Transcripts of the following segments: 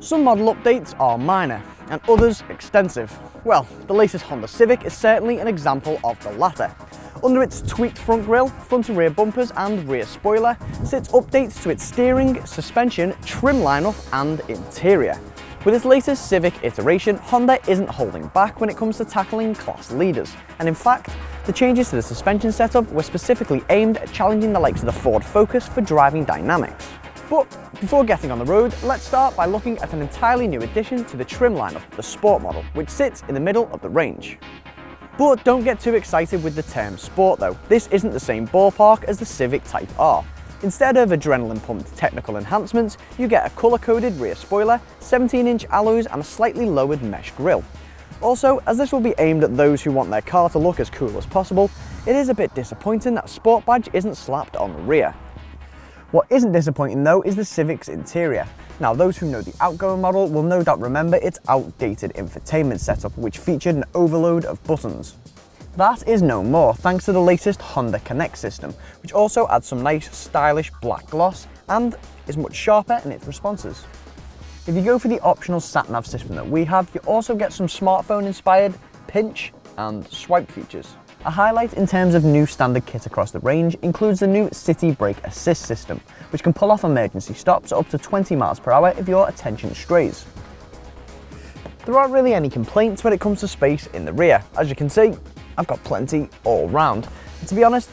Some model updates are minor and others extensive. Well, the latest Honda Civic is certainly an example of the latter. Under its tweaked front grille, front and rear bumpers and rear spoiler sits updates to its steering, suspension, trim lineup and interior. With its latest Civic iteration, Honda isn't holding back when it comes to tackling class leaders, and in fact, the changes to the suspension setup were specifically aimed at challenging the likes of the Ford Focus for driving dynamics. But before getting on the road, let's start by looking at an entirely new addition to the trim lineup, the Sport model, which sits in the middle of the range. But don't get too excited with the term Sport though, this isn't the same ballpark as the Civic Type R. Instead of adrenaline-pumped technical enhancements, you get a colour-coded rear spoiler, 17-inch alloys and a slightly lowered mesh grille. Also, as this will be aimed at those who want their car to look as cool as possible, it is a bit disappointing that a Sport badge isn't slapped on the rear. What isn't disappointing though is the Civic's interior. Now those who know the outgoing model will no doubt remember its outdated infotainment setup, which featured an overload of buttons. That is no more thanks to the latest Honda Connect system, which also adds some nice stylish black gloss and is much sharper in its responses. If you go for the optional sat-nav system that we have, you also get some smartphone inspired pinch and swipe features. A highlight in terms of new standard kit across the range includes the new City Brake Assist system, which can pull off emergency stops up to 20 miles per hour if your attention strays. There aren't really any complaints when it comes to space in the rear. As you can see, I've got plenty all round. And to be honest,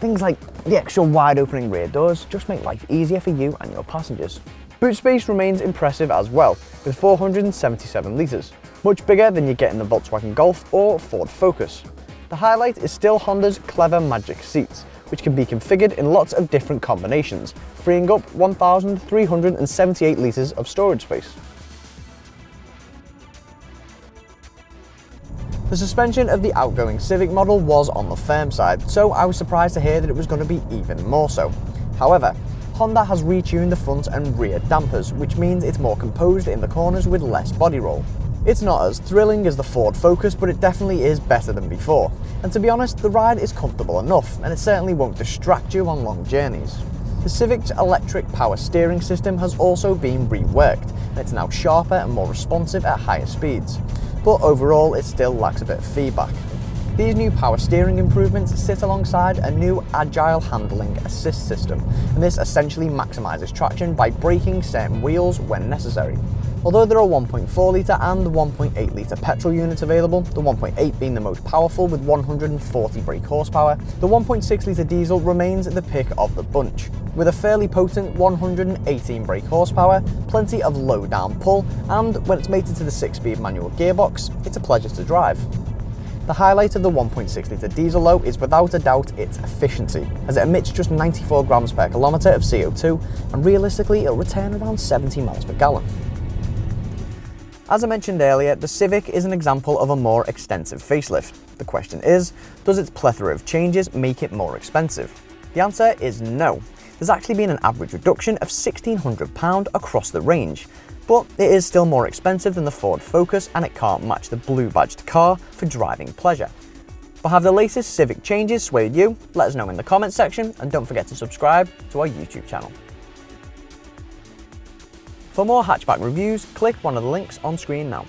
things like the extra wide opening rear doors just make life easier for you and your passengers. Boot space remains impressive as well, with 477 litres, much bigger than you get in the Volkswagen Golf or Ford Focus. The highlight is still Honda's clever Magic Seats, which can be configured in lots of different combinations, freeing up 1,378 litres of storage space. The suspension of the outgoing Civic model was on the firm side, so I was surprised to hear that it was going to be even more so. However, Honda has retuned the front and rear dampers, which means it's more composed in the corners with less body roll. It's not as thrilling as the Ford Focus, but it definitely is better than before. And to be honest, the ride is comfortable enough, and it certainly won't distract you on long journeys. The Civic's electric power steering system has also been reworked, and it's now sharper and more responsive at higher speeds. But overall, it still lacks a bit of feedback. These new power steering improvements sit alongside a new agile handling assist system, and this essentially maximises traction by braking certain wheels when necessary. Although there are 1.4 litre and 1.8 litre petrol units available, the 1.8 being the most powerful with 140 brake horsepower, the 1.6 litre diesel remains the pick of the bunch. With a fairly potent 118 brake horsepower, plenty of low down pull, and when it's mated to the 6-speed manual gearbox, it's a pleasure to drive. The highlight of the 1.6 litre diesel though is without a doubt its efficiency, as it emits just 94 grams per kilometre of CO2, and realistically it'll return around 70 miles per gallon. As I mentioned earlier, the Civic is an example of a more extensive facelift. The question is, does its plethora of changes make it more expensive? The answer is no. There's actually been an average reduction of £1,600 across the range, but it is still more expensive than the Ford Focus and it can't match the blue badged car for driving pleasure. But have the latest Civic changes swayed you? Let us know in the comments section, and don't forget to subscribe to our YouTube channel. For more hatchback reviews, click one of the links on screen now.